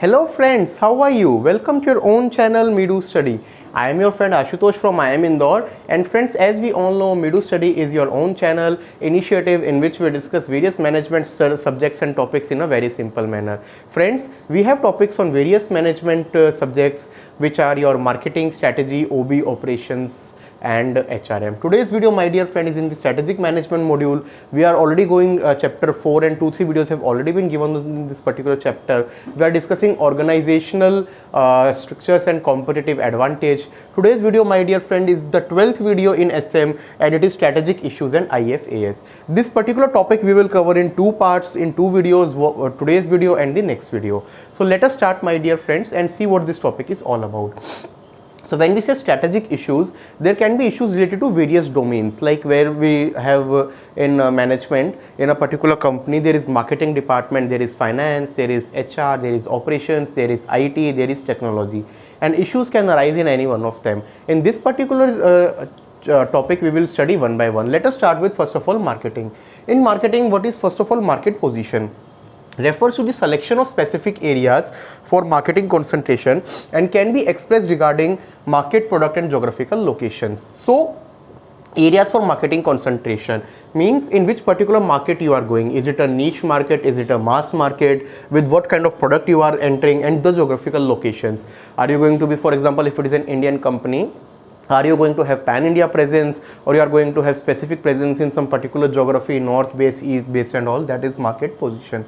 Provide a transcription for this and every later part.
Hello friends, how are you? Welcome to your own channel Midu Study. I am your friend Ashutosh from IIM Indore, and friends, as we all know, Midu Study is your own channel initiative in which we discuss various management subjects and topics in a very simple manner. Friends, we have topics on various management subjects which are your marketing, strategy, OB, operations and HRM. Today's video, my dear friend, is in the strategic management module. We are already going chapter 4 and 2-3 videos have already been given in this particular chapter. We are discussing organizational structures and competitive advantage. Today's video, my dear friend, is the 12th video in SM and it is strategic issues and IFAS. This particular topic we will cover in two parts, in two videos, today's video and the next video. So let us start, my dear friends, and see what this topic is all about. So when we say strategic issues, there can be issues related to various domains, like where we have in management in a particular company, there is marketing department, there is finance, there is HR, there is operations, there is IT, there is technology, and issues can arise in any one of them. In this particular topic, we will study one by one. Let us start with first of all marketing. In marketing, what is first of all market position? Refers to the selection of specific areas for marketing concentration and can be expressed regarding market, product and geographical locations. So areas for marketing concentration means in which particular market you are going. Is it a niche market? Is it a mass market? With what kind of product you are entering, and the geographical locations. Are you going to be, for example, if it is an Indian company, are you going to have pan-India presence, or you are going to have specific presence in some particular geography, north based, east based and all? That is market position.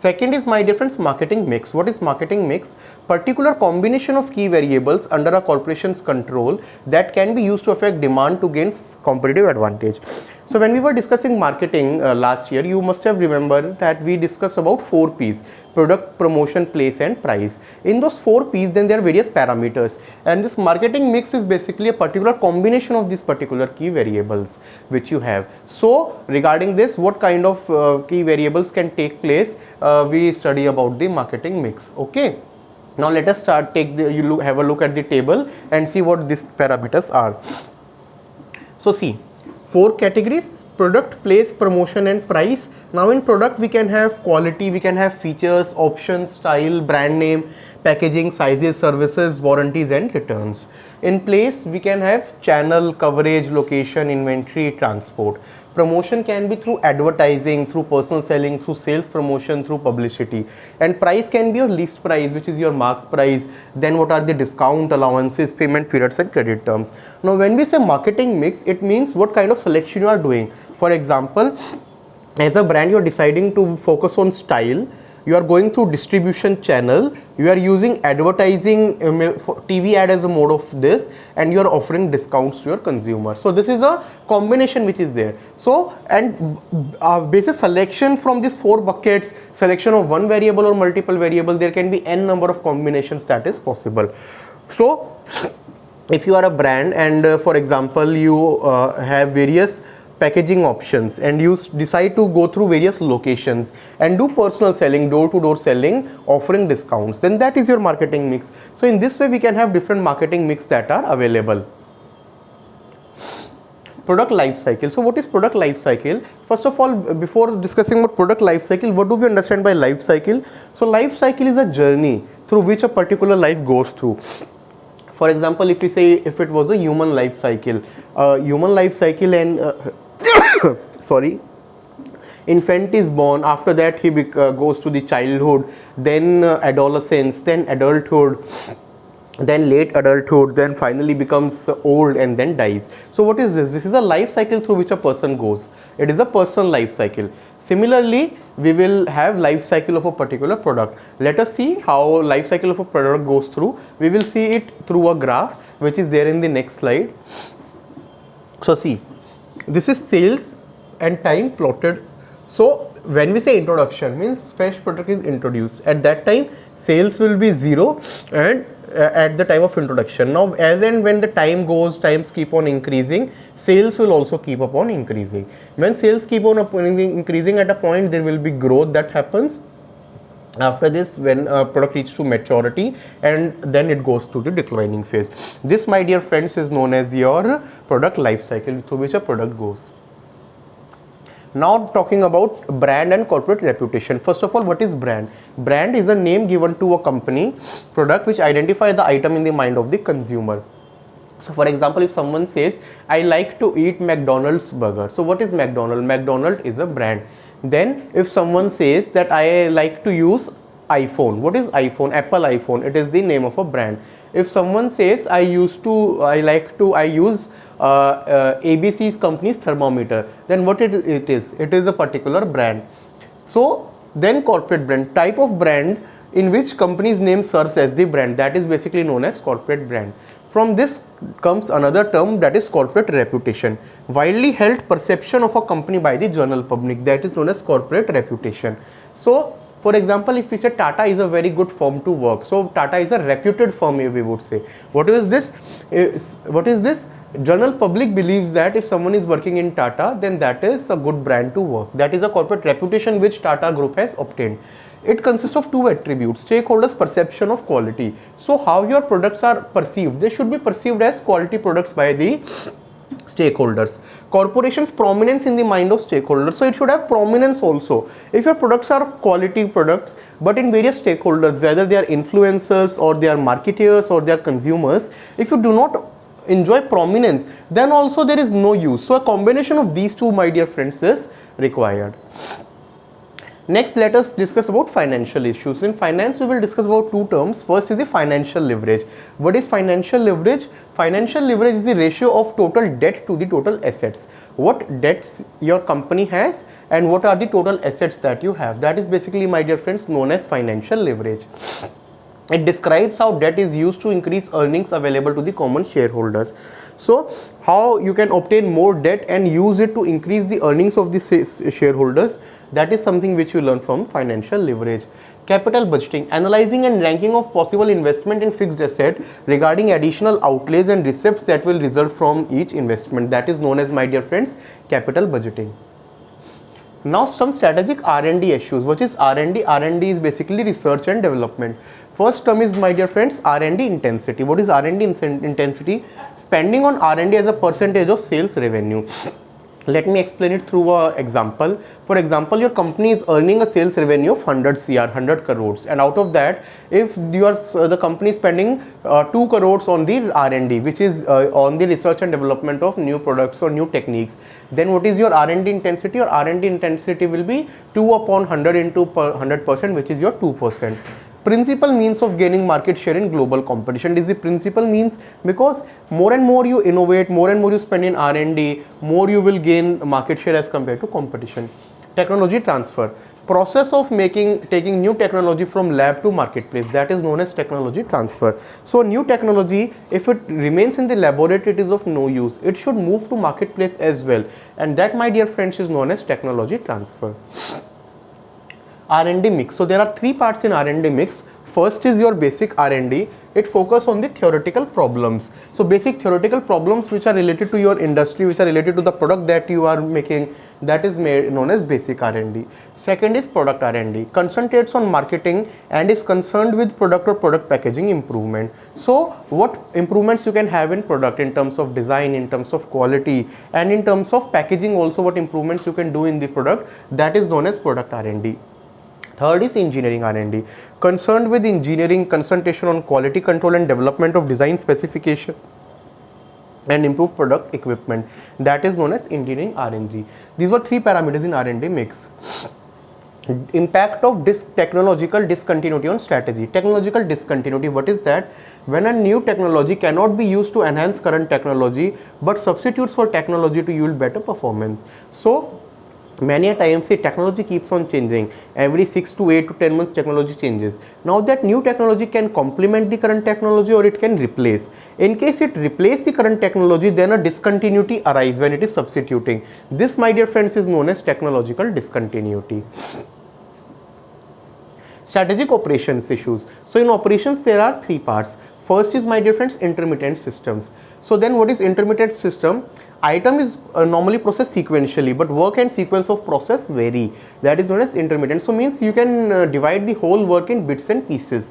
Second is, my dear friends, marketing mix. What is marketing mix? Particular combination of key variables under a corporation's control that can be used to affect demand to gain competitive advantage. So when we were discussing marketing last year, you must have remembered that we discussed about 4 P's: product, promotion, place and price. In those 4 P's, then there are various parameters, and this marketing mix is basically a particular combination of these particular key variables which you have. So regarding this, what kind of key variables can take place, we study about the marketing mix. Okay, now let us start. Have a look at the table and see what these parameters are. So see, 4 categories: product, place, promotion and price. Now in product, we can have quality, we can have features, options, style, brand name, packaging, sizes, services, warranties and returns. In place, we can have channel, coverage, location, inventory, transport. Promotion can be through advertising, through personal selling, through sales promotion, through publicity. And price can be your list price, which is your mark price. Then what are the discount, allowances, payment periods and credit terms. Now when we say marketing mix, it means what kind of selection you are doing. For example, as a brand, you are deciding to focus on style, you are going through distribution channel, you are using advertising, TV ad as a mode of this, and you are offering discounts to your consumer. So this is a combination which is there. So, and basis selection from these 4 buckets, selection of one variable or multiple variable, there can be n number of combinations that is possible. So if you are a brand and for example you have various packaging options and you decide to go through various locations and do personal selling, door-to-door selling, offering discounts, then that is your marketing mix. So in this way, we can have different marketing mix that are available. Product life cycle. So what is product life cycle? First of all, before discussing about product life cycle, what do we understand by life cycle? So life cycle is a journey through which a particular life goes through. For example, if we say if it was a human life cycle and sorry, infant is born, after that he goes to the childhood, then adolescence, then adulthood, then late adulthood, then finally becomes old and then dies. So what is this? This is a life cycle through which a person goes. It is a personal life cycle. Similarly, we will have life cycle of a particular product. Let us see how life cycle of a product goes through. We will see it through a graph which is there in the next slide. So see, this is sales and time plotted. So when we say introduction, means fresh product is introduced. At that time, sales will be 0 and at the time of introduction. Now as and when the time goes, times keep on increasing, sales will also keep upon increasing. When sales keep on increasing, at a point there will be growth that happens. After this, when a product reaches to maturity, and then it goes to the declining phase. This, my dear friends, is known as your product life cycle through which a product goes. Now talking about brand and corporate reputation. First of all, what is brand? Brand is a name given to a company product which identifies the item in the mind of the consumer. So for example, if someone says, I like to eat McDonald's burger. So what is McDonald's? McDonald's is a brand. Then if someone says that I like to use iPhone, what is iPhone? Apple iPhone. It is the name of a brand. If someone says I use ABC's company's thermometer, then what it is? It is a particular brand. So then corporate brand, type of brand in which company's name serves as the brand, that is basically known as corporate brand. From this comes another term, that is corporate reputation, widely held perception of a company by the general public, that is known as corporate reputation. So for example, if we say Tata is a very good firm to work, so Tata is a reputed firm, we would say. What is this? General public believes that if someone is working in Tata, then that is a good brand to work. That is a corporate reputation which Tata Group has obtained. It consists of two attributes: stakeholders' perception of quality. So how your products are perceived? They should be perceived as quality products by the stakeholders. Corporation's prominence in the mind of stakeholders, so it should have prominence also. If your products are quality products, but in various stakeholders, whether they are influencers or they are marketeers or they are consumers, if you do not enjoy prominence, then also there is no use. So a combination of these two, my dear friends, is required. Next, let us discuss about financial issues. In finance, we will discuss about two terms. First is the financial leverage. What is financial leverage? Financial leverage is the ratio of total debt to the total assets. What debts your company has and what are the total assets that you have. That is basically, my dear friends, known as financial leverage. It describes how debt is used to increase earnings available to the common shareholders. So how you can obtain more debt and use it to increase the earnings of the shareholders, that is something which you learn from financial leverage. Capital budgeting, analyzing and ranking of possible investment in fixed asset regarding additional outlays and receipts that will result from each investment, that is known as, my dear friends, capital budgeting. Now some strategic R&D issues. What is R&D? R&D is basically research and development. First term is, my dear friends, R&D intensity. What is R&D intensity? Spending on R&D as a percentage of sales revenue. Let me explain it through an example. For example, your company is earning a sales revenue of 100 crores, and out of that, if the company is spending 2 crores on the R&D, which is on the research and development of new products or new techniques, then what is your R&D intensity? Your R&D intensity will be 2 upon 100 into 100%, which is your 2%. Principal means of gaining market share in global competition. It is the principal means because more and more you innovate, more and more you spend in R&D, more you will gain market share as compared to competition. Technology transfer, process of taking new technology from lab to marketplace, that is known as technology transfer. So new technology, if it remains in the laboratory, it is of no use. It should move to marketplace as well, and that, my dear friends, is known as technology transfer. R&D mix. So there are three parts in R&D mix. First is your basic R&D. It focuses on the theoretical problems. So basic theoretical problems which are related to your industry, which are related to the product that you are making, that is known as basic R&D. Second is product R&D. Concentrates on marketing and is concerned with product or product packaging improvement. So what improvements you can have in product in terms of design, in terms of quality, and in terms of packaging also, what improvements you can do in the product, that is known as product R&D. Third is engineering R&D, concerned with engineering, concentration on quality control and development of design specifications and improve product equipment, that is known as engineering R&D. These were three parameters in R&D mix. Impact of technological discontinuity on strategy. Technological discontinuity, what is that? When a new technology cannot be used to enhance current technology but substitutes for technology to yield better performance. So many a times the technology keeps on changing. Every 6 to 8 to 10 months technology changes. Now that new technology can complement the current technology or it can replace. In case it replaces the current technology, then a discontinuity arises when it is substituting. This, my dear friends, is known as technological discontinuity. Strategic operations issues. So in operations there are three parts. First is, my dear friends, intermittent systems. So then what is intermittent system? Item is normally processed sequentially, but work and sequence of process vary. That is known as intermittent. So means you can divide the whole work in bits and pieces.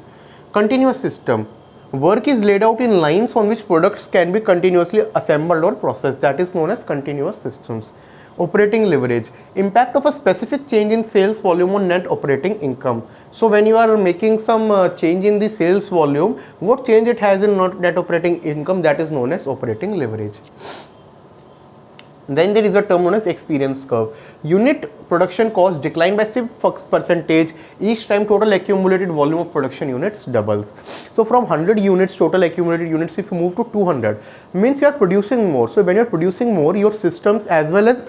Continuous system. Work is laid out in lines on which products can be continuously assembled or processed. That is known as continuous systems. Operating leverage, impact of a specific change in sales volume on net operating income. So when you are making some change in the sales volume, what change it has in net operating income, that is known as operating leverage. Then there is a term known as experience curve. Unit production cost decline by 6% each time total accumulated volume of production units doubles. So from 100 units, total accumulated units, if you move to 200, means you are producing more. So when you are producing more, your systems as well as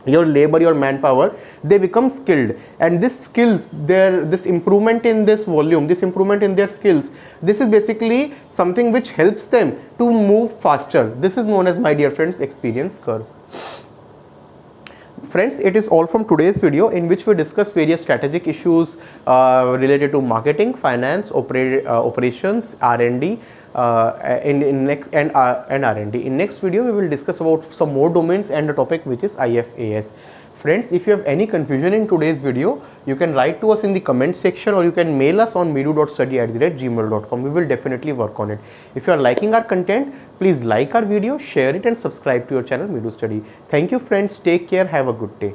your labor, your manpower, they become skilled, and this skills, this improvement in this volume, this improvement in their skills, this is basically something which helps them to move faster. This is known as, my dear friends, experience curve. Friends, it is all from today's video, in which we discuss various strategic issues related to marketing, finance, operations, R&D, in next and R&D. In next video, we will discuss about some more domains and the topic which is IFAS. Friends, if you have any confusion in today's video, you can write to us in the comment section, or you can mail us on midu.study@gmail.com. We will definitely work on it. If you are liking our content, please like our video, share it, and subscribe to your channel Midu Study. Thank you friends, take care, have a good day.